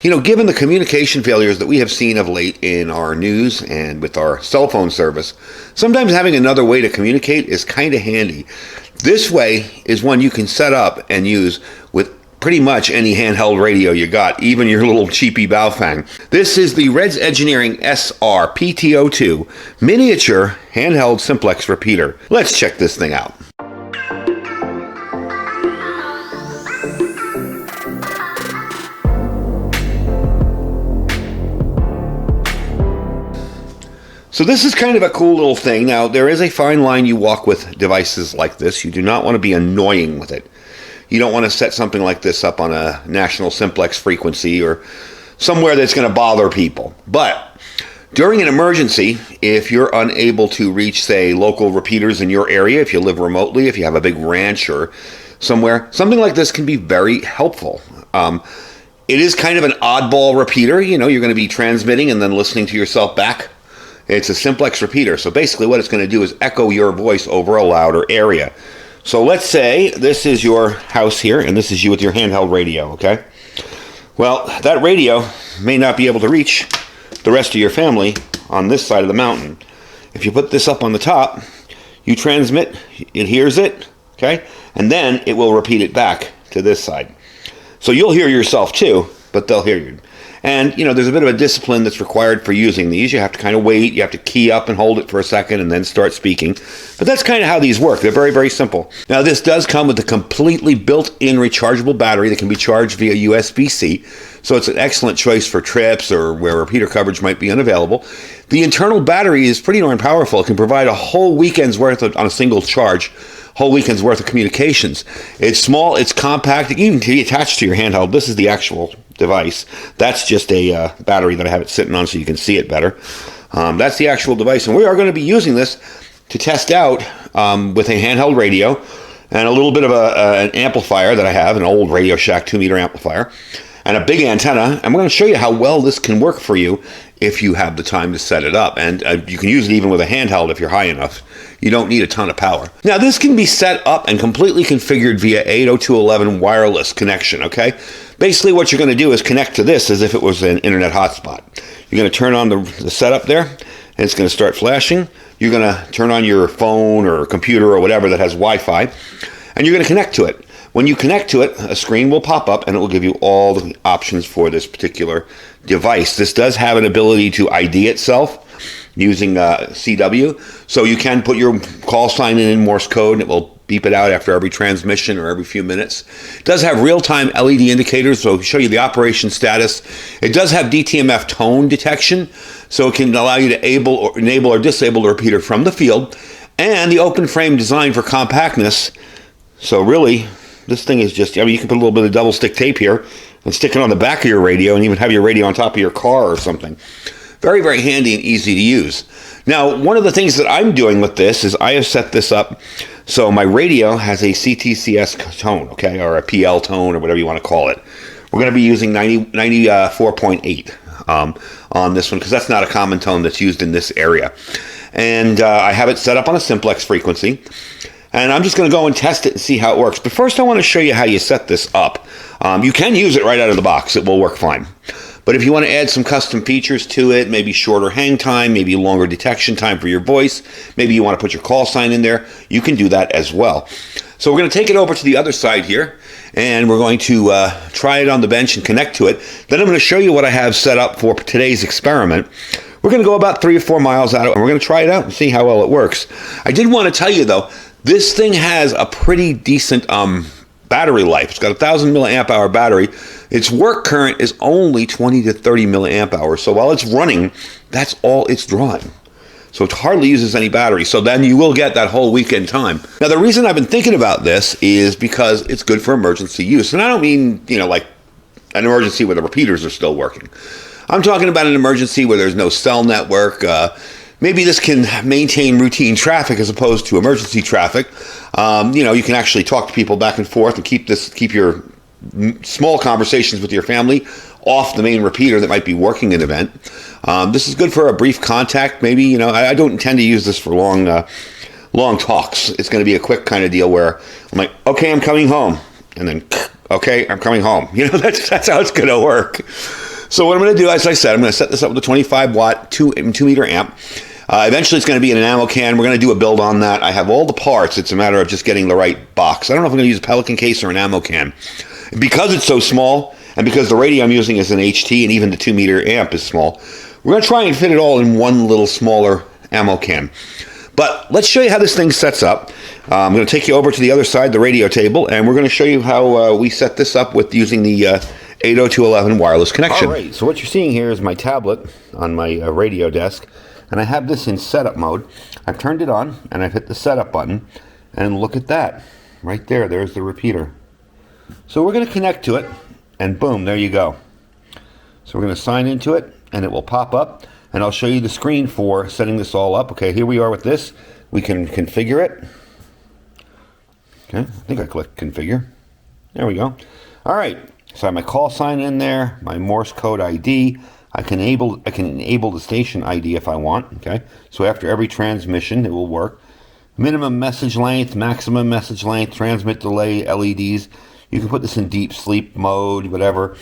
Given the communication failures that we have seen of late in our news and with our cell phone service, sometimes having another way to communicate is kind of handy. This way is one you can set up and use with pretty much any handheld radio you got, even your little cheapy Baofeng. This is the Reds Engineering SRPT02 miniature handheld simplex repeater. Let's check this thing out. So this is kind of a cool little thing. Now, there is a fine line you walk with devices like this. You do not want to be annoying with it. You don't want to set something like this up on a national simplex frequency or somewhere that's going to bother people. But during an emergency, if you're unable to reach, say, local repeaters in your area, if you live remotely, if you have a big ranch or somewhere, something like this can be very helpful. It is kind of an oddball repeater. You're going to be transmitting and then listening to yourself back. It's a simplex repeater, so basically what it's going to do is echo your voice over a louder area. So let's say this is your house here, and this is you with your handheld radio, okay? Well, that radio may not be able to reach the rest of your family on this side of the mountain. If you put this up on the top, you transmit, it hears it, okay? And then it will repeat it back to this side. So you'll hear yourself too, but they'll hear you. And, there's a bit of a discipline that's required for using these. You have to kind of wait. You have to key up and hold it for a second and then start speaking. But that's kind of how these work. They're very, very simple. Now, this does come with a completely built-in rechargeable battery that can be charged via USB-C. So it's an excellent choice for trips or where repeater coverage might be unavailable. The internal battery is pretty darn powerful. It can provide a whole weekend's worth on a single charge. Whole weekend's worth of communications. It's small, it's compact, it can even be attached to your handheld. This is the actual device. That's just a battery that I have it sitting on so you can see it better. That's the actual device, and we are going to be using this to test out with a handheld radio and a little bit of an amplifier that I have, an old Radio Shack 2-meter amplifier, and a big antenna. I'm going to show you how well this can work for you if you have the time to set it up. And you can use it even with a handheld if you're high enough. You don't need a ton of power. Now, this can be set up and completely configured via 802.11 wireless connection, okay? Basically, what you're going to do is connect to this as if it was an internet hotspot. You're going to turn on the setup there, and it's going to start flashing. You're going to turn on your phone or computer or whatever that has Wi-Fi, and you're going to connect to it. When you connect to it, a screen will pop up and it will give you all the options for this particular device. This does have an ability to ID itself using CW, so you can put your call sign in Morse code and it will beep it out after every transmission or every few minutes. It does have real-time LED indicators, so it'll show you the operation status. It does have DTMF tone detection, so it can allow you to enable or disable the repeater from the field, and the open frame design for compactness. So really, this thing is just, you can put a little bit of double stick tape here and stick it on the back of your radio and even have your radio on top of your car or something. Very, very handy and easy to use. Now, one of the things that I'm doing with this is I have set this up so my radio has a CTCS tone, okay, or a PL tone or whatever you want to call it. We're going to be using 94.8 on this one because that's not a common tone that's used in this area. And I have it set up on a simplex frequency. And I'm just going to go and test it and see how it works. But first I want to show you how you set this up. You can use it right out of the box. It will work fine. But if you want to add some custom features to it, maybe shorter hang time, maybe longer detection time for your voice, maybe you want to put your call sign in there, you can do that as well. So we're going to take it over to the other side here, and we're going to try it on the bench and connect to it. Then I'm going to show you what I have set up for today's experiment. We're going to go about 3 or 4 miles out, and we're going to try it out and see how well it works. I did want to tell you, though, this thing has a pretty decent battery life. It's got a 1,000 milliamp hour battery. Its work current is only 20 to 30 milliamp hours. So while it's running, that's all it's drawing. So it hardly uses any battery. So then you will get that whole weekend time. Now, the reason I've been thinking about this is because it's good for emergency use. And I don't mean, like an emergency where the repeaters are still working. I'm talking about an emergency where there's no cell network. Maybe this can maintain routine traffic as opposed to emergency traffic. You can actually talk to people back and forth and keep your small conversations with your family off the main repeater that might be working an event. This is good for a brief contact. Maybe, I don't intend to use this for long talks. It's going to be a quick kind of deal where I'm like, okay, I'm coming home. And then, okay, I'm coming home. That's how it's going to work. So what I'm going to do, as I said, I'm going to set this up with a 25 watt 2 meter amp. Eventually it's going to be in an ammo can. We're going to do a build on that. I have all the parts. It's a matter of just getting the right box. I don't know if I'm going to use a Pelican case or an ammo can. Because it's so small, and because the radio I'm using is an HT, and even the 2 meter amp is small, we're going to try and fit it all in one little smaller ammo can. But let's show you how this thing sets up. I'm going to take you over to the other side, the radio table, and we're going to show you how we set this up with using the 802.11 wireless connection. All right, so what you're seeing here is my tablet on my radio desk, and I have this in setup mode. I've turned it on, and I've hit the setup button, and look at that. Right there, there's the repeater. So we're going to connect to it, and boom, there you go. So we're going to sign into it, and it will pop up, and I'll show you the screen for setting this all up. Okay, here we are with this. We can configure it. Okay, I think I clicked configure. There we go. All right, so I have my call sign in there, my Morse code ID. I can enable the station ID if I want. Okay, so after every transmission, it will work. Minimum message length, maximum message length, transmit delay, LEDs. You can put this in deep sleep mode, whatever.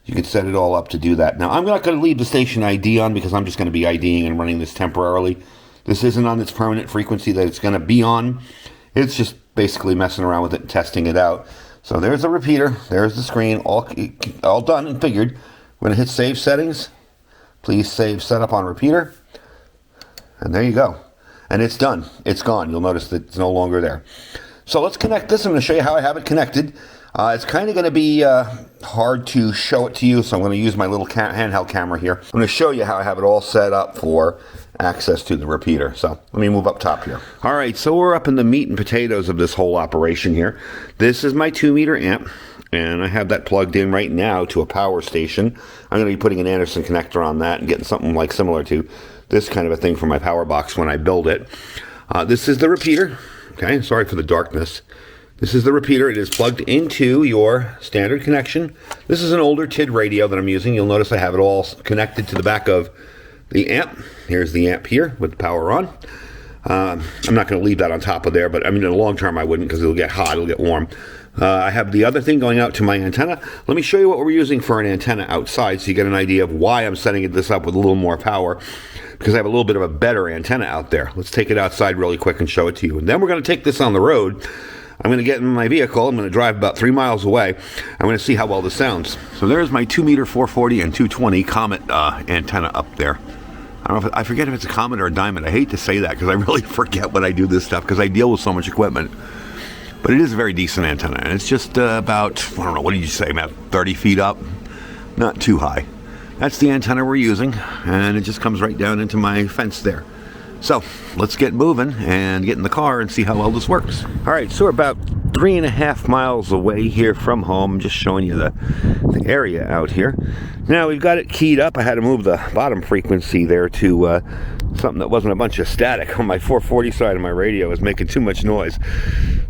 You can set it all up to do that. Now, I'm not going to leave the station ID on because I'm just going to be IDing and running this temporarily. This isn't on its permanent frequency that it's going to be on. It's just basically messing around with it and testing it out. So there's the repeater. There's the screen, all done and figured. We're going to hit Save Settings. Please save Setup on Repeater. And there you go. And it's done. It's gone. You'll notice that it's no longer there. So let's connect this. I'm going to show you how I have it connected. It's kind of going to be hard to show it to you, so I'm going to use my little handheld camera here. I'm going to show you how I have it all set up for access to the repeater. So let me move up top here. All right, so we're up in the meat and potatoes of this whole operation here. This is my 2 meter amp, and I have that plugged in right now to a power station. I'm going to be putting an Anderson connector on that and getting something like similar to this kind of a thing for my power box when I build it. This is the repeater. Okay, sorry for the darkness. This is the repeater. It is plugged into your standard connection. This is an older TID radio that I'm using. You'll notice I have it all connected to the back of the amp. Here's the amp here with the power on. I'm not going to leave that on top of there, but I mean, in the long term I wouldn't because it'll get hot, it'll get warm. I have the other thing going out to my antenna. Let me show you what we're using for an antenna outside so you get an idea of why I'm setting this up with a little more power, because I have a little bit of a better antenna out there. Let's take it outside really quick and show it to you. And then we're going to take this on the road. I'm going to get in my vehicle. I'm going to drive about 3 miles away. I'm going to see how well this sounds. So there's my 2 meter 440 and 220 Comet antenna up there. I forget if it's a Comet or a Diamond. I hate to say that because I really forget when I do this stuff because I deal with so much equipment. But it is a very decent antenna, and it's just about, I don't know, what did you say, about 30 feet up? Not too high. That's the antenna we're using, and it just comes right down into my fence there. So let's get moving and get in the car and see how well this works. All right, so we're about 3.5 miles away here from home. I'm just showing you the area out here. Now we've got it keyed up. I had to move the bottom frequency there to something that wasn't a bunch of static. On my 440 side of my radio is making too much noise.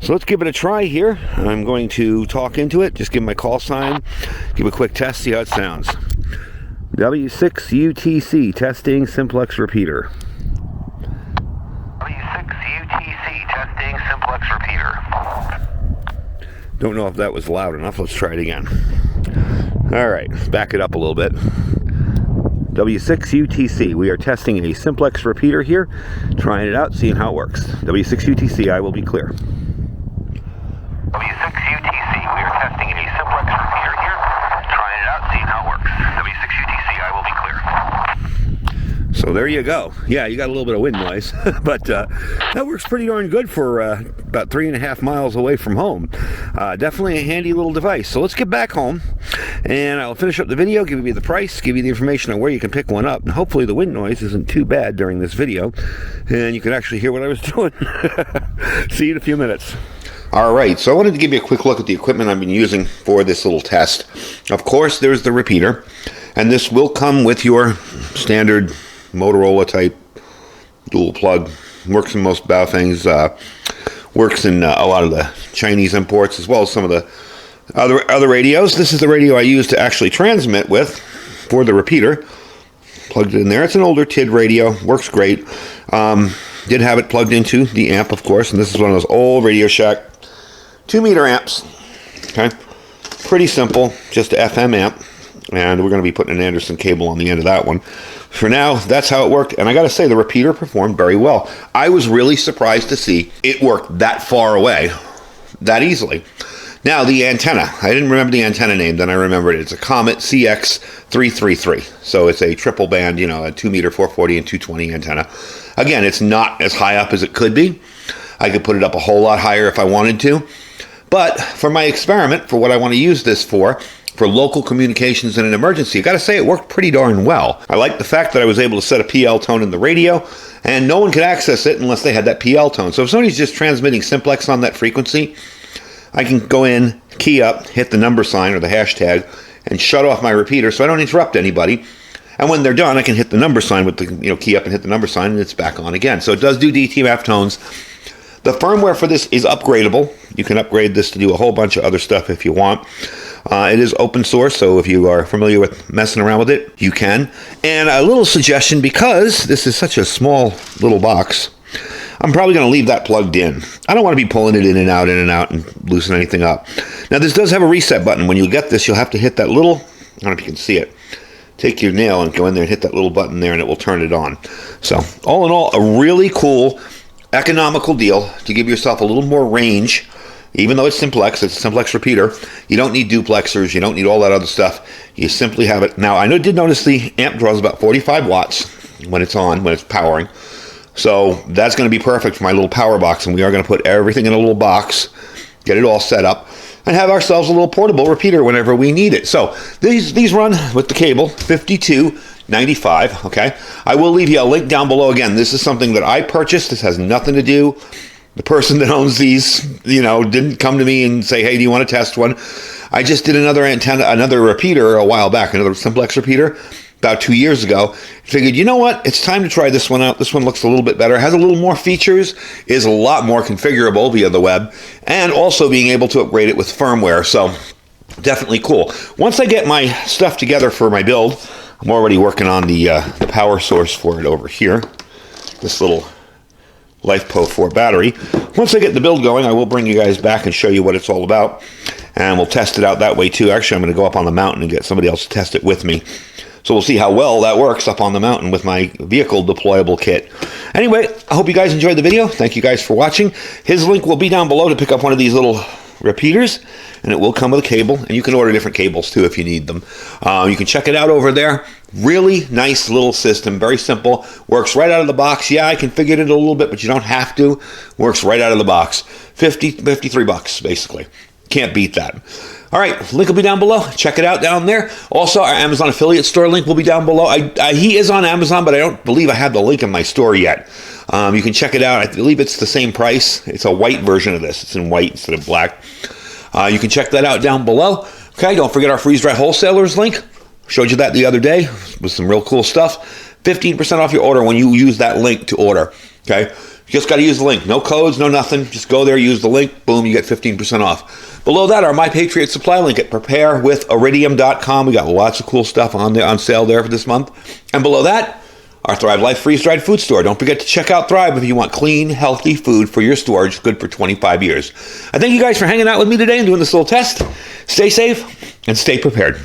So let's give it a try here. I'm going to talk into it, just give my call sign, give a quick test, see how it sounds. W6UTC, testing simplex repeater. W6UTC, testing simplex repeater. Don't know if that was loud enough. Let's try it again. All right, back it up a little bit. W6UTC, we are testing a simplex repeater here, trying it out, seeing how it works. W6UTC, I will be clear. W6UTC, we are testing a simplex repeater here, trying it out, seeing how it works. W6UTC, I will be clear. So there you go. Yeah, you got a little bit of wind noise, but that works pretty darn good for about 3.5 miles away from home. Definitely a handy little device. So let's get back home, and I'll finish up the video, give you the price, give you the information on where you can pick one up, and hopefully the wind noise isn't too bad during this video, and you can actually hear what I was doing. See you in a few minutes. All right, so I wanted to give you a quick look at the equipment I've been using for this little test. Of course, there's the repeater, and this will come with your standard Motorola type dual plug. Works in most things. Works in a lot of the Chinese imports as well as some of the other radios. This is the radio I use to actually transmit with for the repeater. Plugged it in there. It's an older TID radio. Works great. Did have it plugged into the amp, of course, and this is one of those old Radio Shack 2 meter amps. Okay, pretty simple, just an FM amp. and we're going to be putting an Anderson cable on the end of that one. For now, that's how it worked, and I got to say, the repeater performed very well. I was really surprised to see it work that far away, that easily. Now, the antenna. I didn't remember the antenna name, then I remembered it. It's a Comet CX333. So it's a triple band, a 2 meter 440 and 220 antenna. Again, it's not as high up as it could be. I could put it up a whole lot higher if I wanted to. But for my experiment, for what I want to use this for local communications in an emergency, I got to say it worked pretty darn well. I like the fact that I was able to set a PL tone in the radio, and no one could access it unless they had that PL tone. So if somebody's just transmitting simplex on that frequency, I can go in, key up, hit the number sign or the hashtag, and shut off my repeater so I don't interrupt anybody. And when they're done, I can hit the number sign with the key up and hit the number sign, and it's back on again. So it does do DTMF tones. The firmware for this is upgradable. You can upgrade this to do a whole bunch of other stuff if you want. It is open source, so if you are familiar with messing around with it, you can. And a little suggestion, because this is such a small little box, I'm probably going to leave that plugged in. I don't want to be pulling it in and out and loosen anything up. Now, this does have a reset button. When you get this, you'll have to hit that little, I don't know if you can see it, take your nail and go in there and hit that little button there, and it will turn it on. So, all in all, a really cool, economical deal to give yourself a little more range. Even though it's simplex, it's a simplex repeater. You don't need duplexers. You don't need all that other stuff. You simply have it. Now, I did notice the amp draws about 45 watts when it's on, when it's powering. So that's going to be perfect for my little power box, and we are going to put everything in a little box, get it all set up, and have ourselves a little portable repeater whenever we need it. So these run with the cable, $52.95, okay? I will leave you a link down below. Again, this is something that I purchased. This has nothing to do. The person that owns these, didn't come to me and say, hey, do you want to test one? I just did another repeater a while back, another simplex repeater, about 2 years ago. Figured, you know what? It's time to try this one out. This one looks a little bit better, has a little more features, is a lot more configurable via the web, and also being able to upgrade it with firmware. So definitely cool. Once I get my stuff together for my build, I'm already working on the power source for it over here. This little LifePo 4 battery. Once I get the build going, I will bring you guys back and show you what it's all about, and we'll test it out that way too. Actually, I'm going to go up on the mountain and get somebody else to test it with me. So we'll see how well that works up on the mountain with my vehicle deployable kit. Anyway, I hope you guys enjoyed the video. Thank you guys for watching. His link will be down below to pick up one of these little repeaters, and it will come with a cable, and you can order different cables too if you need them. You can check it out over there. Really nice little system, very simple, works right out of the box. Yeah, I configured it a little bit, but you don't have to. Works right out of the box. 53 bucks basically. Can't beat that. All right, link will be down below. Check it out down there. Also, our Amazon affiliate store link will be down below. He is on Amazon, but I don't believe I have the link in my store yet. You can check it out. I believe it's the same price. It's a white version of this. It's in white instead of black. You can check that out down below. Okay, don't forget our freeze-dry wholesalers link. Showed you that the other day with some real cool stuff. 15% off your order when you use that link to order. Okay, you just got to use the link. No codes, no nothing. Just go there, use the link. Boom, you get 15% off. Below that, our My Patriot Supply link at preparewithiridium.com. We got lots of cool stuff on there on sale there for this month. And below that, our Thrive Life freeze-dried food store. Don't forget to check out Thrive if you want clean, healthy food for your storage, good for 25 years. I thank you guys for hanging out with me today and doing this little test. Stay safe and stay prepared.